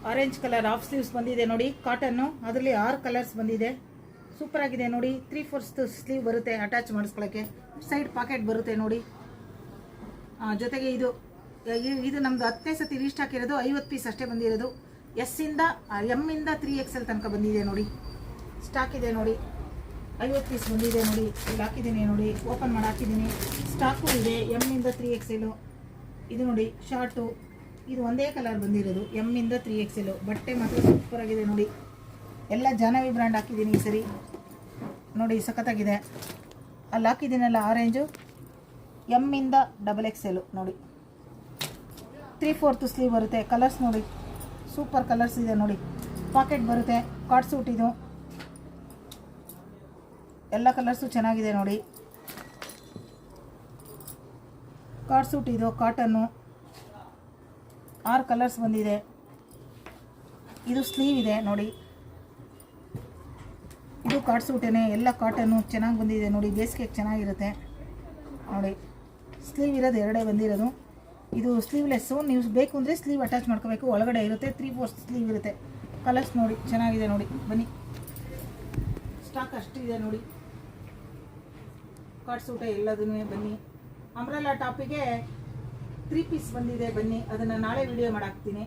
Orange colour half sleeves ಬಂದಿದೆ ನೋಡಿ, cotton. ಅದರಲ್ಲಿ 6 ಕಲರ್ಸ್ ಬಂದಿದೆ. ಸೂಪರ್ ಆಗಿದೆ ನೋಡಿ. 3/4 ಸ್ಲೀವ್ ಬರುತ್ತೆ ಅಟ್ಯಾಚ್ ಮಾಡಿಸ್ಕೊಳ್ಳೋಕ್ಕೆ. ಸೈಡ್ ಪಾಕೆಟ್ ಬರುತ್ತೆ ನೋಡಿ. ಜೊತೆಗೆ ಇದು ನಮ್ದು 10ನೇ ಸತಿ ರೀಸ್ಟಾಕ್ ಇರೋದು. 50 ಪೀಸ್ ಅಷ್ಟೇ ಬಂದಿರೋದು. ಎಮ್ ಇಂದ 3XL ತನಕ ಬಂದಿದೆ ನೋಡಿ. ಸ್ಟಾಕ್ ಇದೆ ನೋಡಿ. 50 ಪೀಸ್ ಬಂದಿದೆ ನೋಡಿ. ಇಲ್ಲಿ ಹಾಕಿದ್ದೀನಿ ನೋಡಿ, ಓಪನ್ ಮಾಡಿ ಹಾಕಿದ್ದೀನಿ. ಸ್ಟಾಕು ಇದೆ ಎಮ್ ಇಂದ 3XL. ಇದು ನೋಡಿ ಶಾರ್ಟು. ಇದು ಒಂದೇ ಕಲರ್ ಬಂದಿರೋದು, ಎಮ್ ಇಂದ 3XL. ಬಟ್ಟೆ ಮಾತ್ರ ಸೂಪರ್ ಆಗಿದೆ ನೋಡಿ. ಎಲ್ಲ ಜಾಹ್ನವಿ ಬ್ರ್ಯಾಂಡ್ ಹಾಕಿದ್ದೀನಿ ಈ ಸರಿ ನೋಡಿ, ಸಖತ್ತಾಗಿದೆ. ಅಲ್ಲಿ ಹಾಕಿದ್ದೀನಲ್ಲ ಆರೆಂಜು, ಎಮ್ ಇಂದ XXL ನೋಡಿ. 3/4 ಸ್ಲೀವ್ ಬರುತ್ತೆ. ಕಲರ್ಸ್ ನೋಡಿ, ಸೂಪರ್ ಕಲರ್ಸ್ ಇದೆ ನೋಡಿ. ಪಾಕೆಟ್ ಬರುತ್ತೆ. ಕಾರ್ಡ್ ಸೂಟ್ ಇದು. ಎಲ್ಲ ಕಲರ್ಸು ಚೆನ್ನಾಗಿದೆ ನೋಡಿ. ಕಾರ್ಡ್ ಸೂಟ್ ಇದು, ಕಾಟನ್ನು. 6 ಕಲರ್ಸ್ ಬಂದಿದೆ. ಇದು ಸ್ಲೀವ್ ಇದೆ ನೋಡಿ. ಇದು ಕಾರ್ಡ್ ಸೂಟೇನೆ, ಎಲ್ಲ ಕಾಟನ್ನು ಚೆನ್ನಾಗಿ ಬಂದಿದೆ ನೋಡಿ. ಬೇಸಿಗೆಗೆ ಚೆನ್ನಾಗಿರುತ್ತೆ ನೋಡಿ. ಸ್ಲೀವ್ ಇರೋದು 2 ಬಂದಿರೋದು. ಇದು ಸ್ಲೀವ್ಲೆಸ್ಸು. ನೀವು ಬೇಕು ಅಂದರೆ ಸ್ಲೀವ್ ಅಟ್ಯಾಚ್ ಮಾಡ್ಕೋಬೇಕು. ಒಳಗಡೆ ಇರುತ್ತೆ. 3/4 ಸ್ಲೀವ್ ಇರುತ್ತೆ. ಕಲರ್ಸ್ ನೋಡಿ ಚೆನ್ನಾಗಿದೆ ನೋಡಿ. ಬನ್ನಿ, ಸ್ಟಾಕ್ ಅಷ್ಟಿದೆ ನೋಡಿ. ಕಾರ್ಡ್ ಸೂಟ ಎಲ್ಲದೂ ಬನ್ನಿ. ಅಂಬ್ರೆಲಾ ಟಾಪಿಗೆ 3 ಪೀಸ್ ಬಂದಿದೆ. ಬನ್ನಿ, ಅದನ್ನು ನಾಳೆ ವಿಡಿಯೋ ಮಾಡಾಕ್ತೀನಿ.